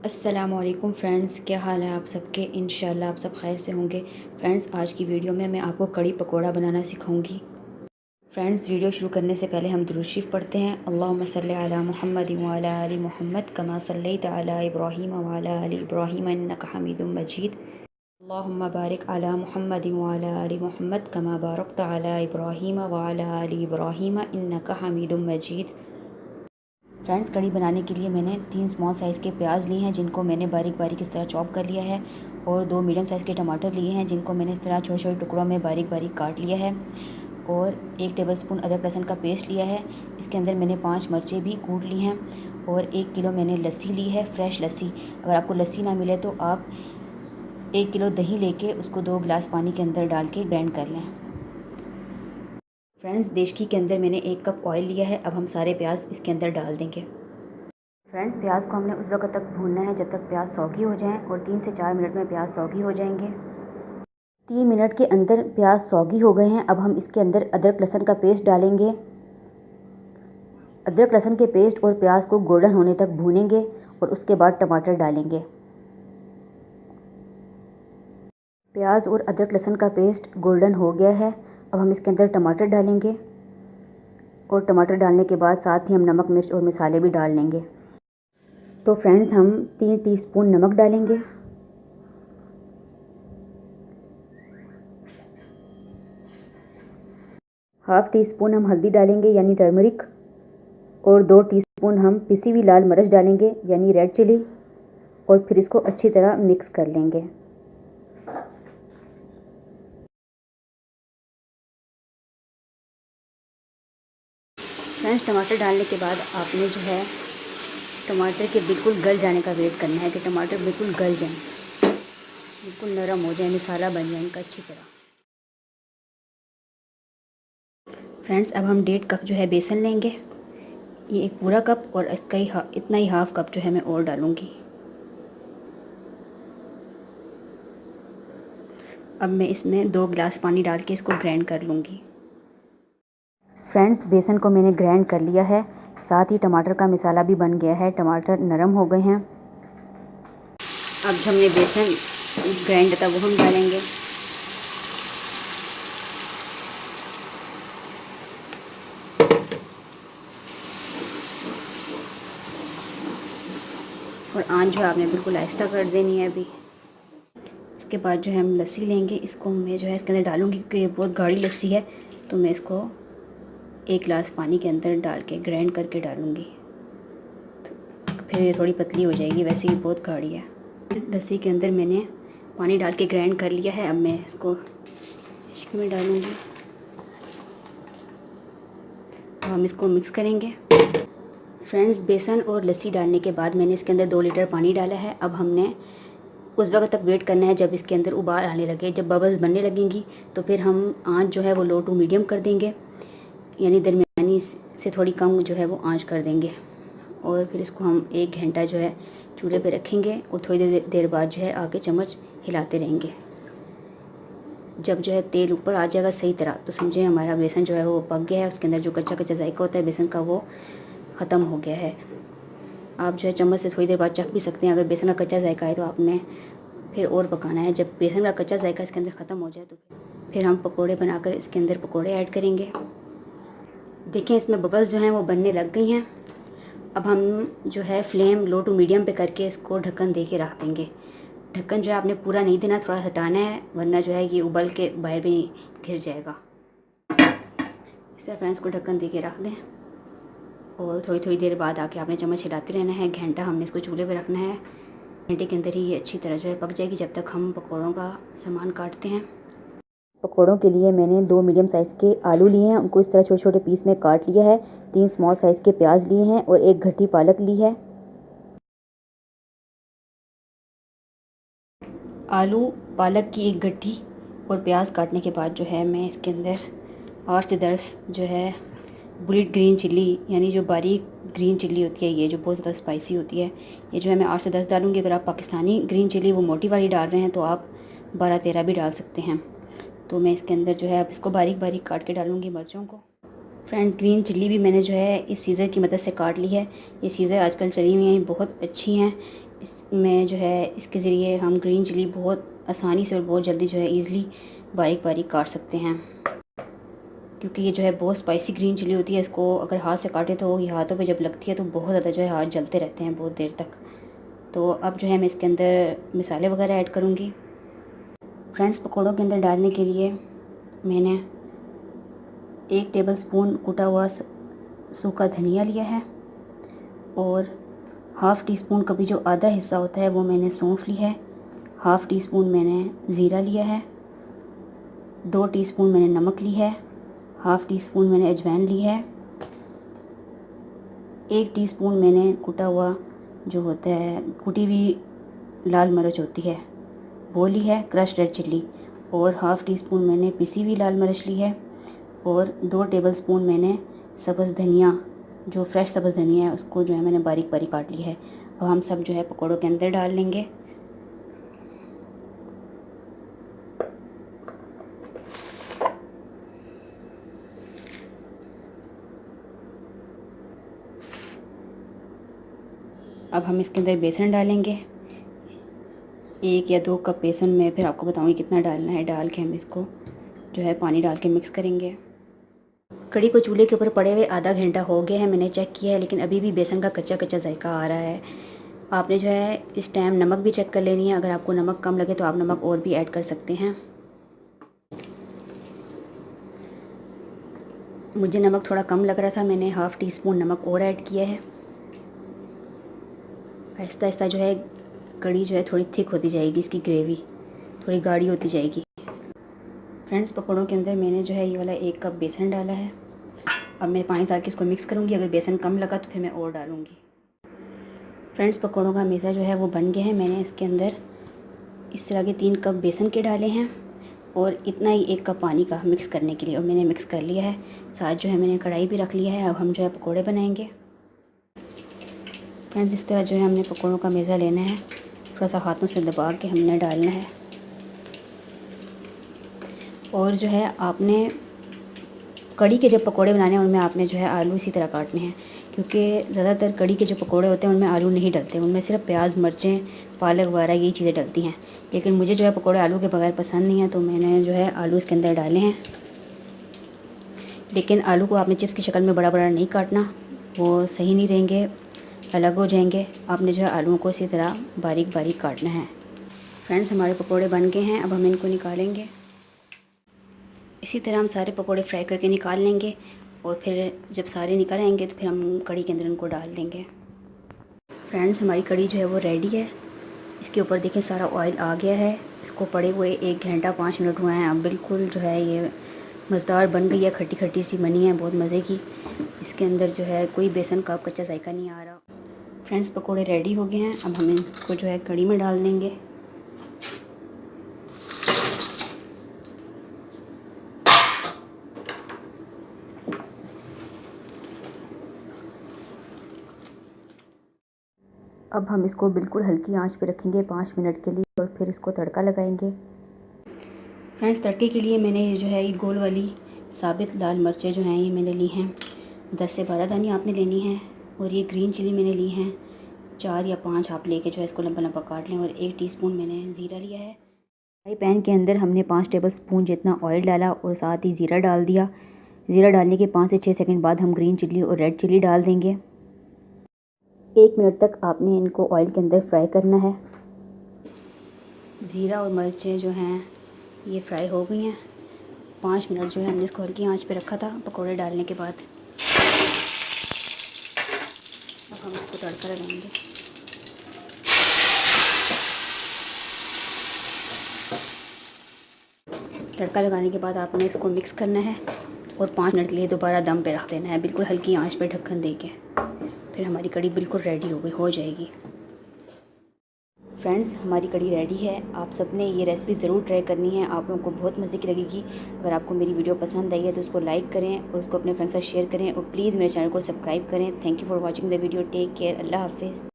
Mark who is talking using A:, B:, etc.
A: अस्सलामुअलैकुम फ्रेंड्स, क्या हाल है आप सबके। इंशाल्लाह आप सब खैर से होंगे। फ्रेंड्स, आज की वीडियो में मैं आपको कड़ी पकोड़ा बनाना सिखाऊंगी। फ्रेंड्स, वीडियो शुरू करने से पहले हम दुरूद शरीफ पढ़ते हैं। अल्लाहुम्मा सल्लि अला मुहम्मद व अला आलि मुहम्मद कमा सल्लैता अला इब्राहीम व अला आलि इब्राहीम इन्नका हमीदुम मजीद। अल्लाहुम्मा बारिक अला मुहम्मद व अला आलि मुहम्मद कमा बारकता अला इब्राहीम व अला आलि इब्राहीम इन्नका हमीदुम मजीद। फ्रेंड्स, कड़ी बनाने के लिए मैंने 3 स्मॉल साइज़ के प्याज लिए हैं, जिनको मैंने बारीक बारीक इस तरह चॉप कर लिया है। और 2 मीडियम साइज़ के टमाटर लिए हैं, जिनको मैंने इस तरह छोटे छोटे टुकड़ों में बारीक बारीक काट लिया है। और 1 टेबलस्पून अदरक लहसुन का पेस्ट लिया है। इसके अंदर मैंने 5 मिर्चें भी कूट ली हैं। और 1 किलो मैंने लस्सी ली है, फ्रेश लस्सी। अगर आपको लस्सी ना मिले तो आप 1 किलो दही लेके उसको 2 गिलास पानी के अंदर डाल के ग्राइंड कर लें। फ्रेंड्स, देशकी के अंदर मैंने 1 कप ऑयल लिया है। अब हम सारे प्याज इसके अंदर डाल देंगे। फ्रेंड्स, प्याज को हमने उस वक्त तक भूनना है जब तक प्याज सौगी हो जाएं। और 3 से 4 मिनट में प्याज सौगी हो जाएंगे। 3 मिनट के अंदर प्याज सौगी हो गए हैं। अब हम इसके अंदर अदरक लहसुन का पेस्ट डालेंगे। अदरक लहसुन के पेस्ट और प्याज को गोल्डन होने तक भूनेंगे और उसके बाद टमाटर डालेंगे। प्याज और अदरक लहसुन का पेस्ट गोल्डन हो गया है। अब हम इसके अंदर टमाटर डालेंगे। और टमाटर डालने के बाद साथ ही हम नमक मिर्च और मसाले भी डाल लेंगे। तो फ्रेंड्स, हम 3 टीस्पून नमक डालेंगे। हाफ़ टी स्पून हम हल्दी डालेंगे यानी टर्मरिक। और 2 टीस्पून हम पिसी हुई लाल मिर्च डालेंगे यानी रेड चिली। और फिर इसको अच्छी तरह मिक्स कर लेंगे। फ्रेंड्स, टमाटर डालने के बाद आपने जो है टमाटर के बिल्कुल गल जाने का वेट करना है कि टमाटर बिल्कुल गल जाएं, बिल्कुल नरम हो जाए, मसाला बन जाए इनका अच्छी तरह। फ्रेंड्स, अब हम 1.5 कप जो है बेसन लेंगे। ये एक पूरा कप और इसका ही इतना ही हाफ़ कप जो है मैं और डालूँगी। अब मैं इसमें 2 गिलास पानी डाल के इसको ग्राइंड कर लूँगी। फ्रेंड्स, बेसन को मैंने ग्राइंड कर लिया है। साथ ही टमाटर का मसाला भी बन गया है, टमाटर नरम हो गए हैं। अब जो हमने बेसन ग्राइंड था वो हम डालेंगे। और आंच जो है आपने बिल्कुल आहिस्ता कर देनी है अभी। इसके बाद जो है हम लस्सी लेंगे। इसको मैं जो है इसके अंदर डालूँगी क्योंकि ये बहुत गाढ़ी लस्सी है। तो मैं इसको 1 गिलास पानी के अंदर डाल के ग्राइंड करके डालूँगी। तो फिर ये थोड़ी पतली हो जाएगी, वैसे ही बहुत गाढ़ी है। लस्सी के अंदर मैंने पानी डाल के ग्राइंड कर लिया है। अब मैं इसको इसमें डालूँगी। अब हम इसको मिक्स करेंगे। फ्रेंड्स, बेसन और लस्सी डालने के बाद मैंने इसके अंदर 2 लीटर पानी डाला है। अब हमने उस वक्त तक वेट करना है जब इसके अंदर उबाल आने लगे। जब बबल्स बनने लगेंगी तो फिर हम आंच जो है वो लो टू मीडियम कर देंगे, यानी दरमियानी से थोड़ी कम जो है वो आंच कर देंगे। और फिर इसको हम 1 घंटा जो है चूल्हे पे रखेंगे और थोड़ी देर बाद जो है आके चम्मच हिलाते रहेंगे। जब जो है तेल ऊपर आ जाएगा सही तरह तो समझे हमारा बेसन जो है वो पक गया है। उसके अंदर जो कच्चा कच्चा जायका होता है बेसन का वो ख़त्म हो गया है। आप जो है चम्मच से थोड़ी देर बाद चख भी सकते हैं। अगर बेसन का कच्चा जायका है तो आपने फिर और पकाना है। जब बेसन का कच्चा जायका इसके अंदर ख़त्म हो जाए तो फिर हम पकोड़े बनाकर इसके अंदर पकोड़े ऐड करेंगे। देखें, इसमें बबल्स जो हैं वो बनने लग गई हैं। अब हम जो है फ्लेम लो टू मीडियम पे करके इसको ढक्कन दे के रख देंगे। ढक्कन जो है आपने पूरा नहीं देना, थोड़ा हटाना है, वरना जो है ये उबल के बाहर भी घिर जाएगा। इस तरह फ्रेंड्स को ढक्कन दे के रख दें और थोड़ी थोड़ी देर बाद आके आपने चम्मच हिलाते रहना है। घंटा हमने इसको चूल्हे पे रखना है। घंटे के अंदर ही ये अच्छी तरह जो है पक जाएगी जब तक हम पकौड़ों का सामान काटते हैं। पकौड़ों के लिए मैंने 2 मीडियम साइज़ के आलू लिए हैं, उनको इस तरह छोटे छोटे पीस में काट लिया है। 3 स्मॉल साइज़ के प्याज लिए हैं और 1 गट्ठी पालक ली है। आलू पालक की 1 गट्ठी और प्याज काटने के बाद जो है मैं इसके अंदर 8 से 10 जो है बुलेट ग्रीन चिल्ली, यानी जो बारीक ग्रीन चिल्ली होती है, ये जो बहुत ज़्यादा स्पाइसी होती है, ये जो है मैं 8 से 10 डालूँगी। अगर आप पाकिस्तानी ग्रीन चिल्ली वो मोटी वाली डाल रहे हैं तो आप 12-13 भी डाल सकते हैं। तो मैं इसके अंदर जो है अब इसको बारीक बारीक काट के डालूँगी मिर्चों को। फ्रेंड्स, ग्रीन चिल्ली भी मैंने जो है इस सीज़र की मदद से काट ली है। ये सीज़र आजकल चली हुई हैं, बहुत अच्छी हैं। में जो है इसके ज़रिए हम ग्रीन चिली बहुत आसानी से और बहुत जल्दी जो है ईज़िली बारीक बारीक काट सकते हैं, क्योंकि ये जो है बहुत स्पाइसी ग्रीन चिली होती है। इसको अगर हाथ से काटें तो ये हाथों पे जब लगती है तो बहुत ज़्यादा जो है हाथ जलते रहते हैं बहुत देर तक। तो अब जो है मैं इसके अंदर मसाले वगैरह ऐड करूँगी। फ्रेंड्स, पकौड़ों के अंदर डालने के लिए मैंने 1 टेबलस्पून कुटा हुआ सूखा धनिया लिया है और हाफ़ टी स्पून का भी जो आधा हिस्सा होता है वो मैंने सौंफ ली है। हाफ़ टी स्पून मैंने ज़ीरा लिया है। 2 टीस्पून मैंने नमक ली है। हाफ़ टी स्पून मैंने अजवाइन ली है। 1 टीस्पून मैंने कुटा हुआ जो होता है कुटी हुई लाल मिर्च होती है वो ली है, क्रश रेड चिल्ली। और हाफ़ टी स्पून मैंने पिसी हुई लाल मिर्च ली है और 2 टेबलस्पून मैंने सब्ज़ धनिया, जो फ्रेश सब्ज़ धनिया है उसको जो है मैंने बारीक बारीक काट ली है। अब हम सब जो है पकौड़ों के अंदर डाल लेंगे। अब हम इसके अंदर बेसन डालेंगे। 1 या 2 कप बेसन में फिर आपको बताऊंगी कितना डालना है। डाल के हम इसको जो है पानी डाल के मिक्स करेंगे। कढ़ी को चूल्हे के ऊपर पड़े हुए आधा घंटा हो गया है, मैंने चेक किया है, लेकिन अभी भी बेसन का कच्चा कच्चा जायका आ रहा है। आपने जो है इस टाइम नमक भी चेक कर लेनी है। अगर आपको नमक कम लगे तो आप नमक और भी ऐड कर सकते हैं। मुझे नमक थोड़ा कम लग रहा था, मैंने हाफ़ टी स्पून नमक और ऐड किया है। आहिस्ता आहिस्ता जो है कढ़ी जो है थोड़ी थिक होती जाएगी, इसकी ग्रेवी थोड़ी गाढ़ी होती जाएगी। फ्रेंड्स, पकौड़ों के अंदर मैंने जो है ये वाला 1 कप बेसन डाला है। अब मैं पानी डाल के इसको मिक्स करूँगी। अगर बेसन कम लगा तो फिर मैं और डालूँगी। फ्रेंड्स, पकौड़ों का मिक्सर जो है वो बन गया है। मैंने इसके अंदर इस तरह के 3 कप बेसन के डाले हैं और इतना ही 1 कप पानी का मिक्स करने के लिए, और मैंने मिक्स कर लिया है। साथ जो है मैंने कढ़ाई भी रख लिया है। अब हम जो है पकौड़े बनाएंगे। फ्रेंड्स, इस तरह जो है हमने पकौड़ों का मेज़ा लेना है, थोड़ा सा हाथों से दबा के हमने डालना है। और जो है आपने कढ़ी के जब पकोड़े बनाने हैं उनमें आपने जो है आलू इसी तरह काटने हैं, क्योंकि ज़्यादातर कढ़ी के जो पकोड़े होते हैं उनमें आलू नहीं डलते, उनमें सिर्फ प्याज, मिर्चें, पालक वगैरह यही चीज़ें डलती हैं। लेकिन मुझे जो है पकोड़े आलू के बगैर पसंद नहीं है, तो मैंने जो है आलू इसके अंदर डाले हैं। लेकिन आलू को आपने चिप्स की शक्ल में बड़ा बड़ा नहीं काटना, वो सही नहीं रहेंगे, अलग हो जाएंगे। आपने जो है आलूओं को इसी तरह बारीक बारीक काटना है। फ्रेंड्स, हमारे पकोड़े बन गए हैं। अब हम इनको निकालेंगे। इसी तरह हम सारे पकोड़े फ्राई करके निकाल लेंगे और फिर जब सारे निकल आएंगे तो फिर हम कढ़ी के अंदर उनको डाल देंगे। फ्रेंड्स, हमारी कढ़ी जो है वो रेडी है। इसके ऊपर देखें सारा ऑयल आ गया है। इसको पड़े हुए 1 घंटा 5 मिनट हुए हैं। अब बिल्कुल जो है ये मज़ेदार बन गई है, खट्टी खट्टी सी बनी है, बहुत मज़े की। इसके अंदर जो है कोई बेसन का कच्चा जायका नहीं आ रहा। फ्रेंड्स, पकोड़े रेडी हो गए हैं। अब हम इनको जो है कढ़ी में डाल देंगे। अब हम इसको बिल्कुल हल्की आंच पे रखेंगे 5 मिनट के लिए और फिर इसको तड़का लगाएंगे। फ्रेंड्स, तड़के के लिए मैंने जो है ये गोल वाली साबित लाल मिर्चें जो हैं ये मैंने ली हैं 10 से 12 दानी आपने लेनी है। और ये ग्रीन चिली मैंने ली हैं 4 या 5 आप लेके जो है इसको लंबा लंबा काट लें। और 1 टीस्पून मैंने ज़ीरा लिया है। फ्राई पैन के अंदर हमने 5 टेबल स्पून जितना ऑयल डाला और साथ ही ज़ीरा डाल दिया। ज़ीरा डालने के 5 से 6 सेकंड बाद हम ग्रीन चिली और रेड चिली डाल देंगे। 1 मिनट तक आपने इनको ऑयल के अंदर फ्राई करना है। ज़ीरा और मिर्चें जो हैं ये फ्राई हो गई हैं। 5 मिनट जो है हमने इसको हल्की आंच पे रखा था पकोड़े डालने के बाद। अब हम इसको तड़का लगाएंगे। तड़का लगाने के बाद आपने इसको मिक्स करना है और 5 मिनट के लिए दोबारा दम पे रख देना है, बिल्कुल हल्की आंच पे ढक्कन दे के। फिर हमारी कढ़ी बिल्कुल रेडी हो जाएगी। फ्रेंड्स, हमारी कढ़ी रेडी है। आप सब ने ये रेसिपी ज़रूर ट्राई करनी है, आप लोगों को बहुत मज़े की लगेगी। अगर आपको मेरी वीडियो पसंद आई है तो उसको लाइक करें और उसको अपने फ्रेंड्स के साथ शेयर करें और प्लीज़ मेरे चैनल को सब्सक्राइब करें। Thank you for watching the video. Take care. अल्लाह हाफिज़।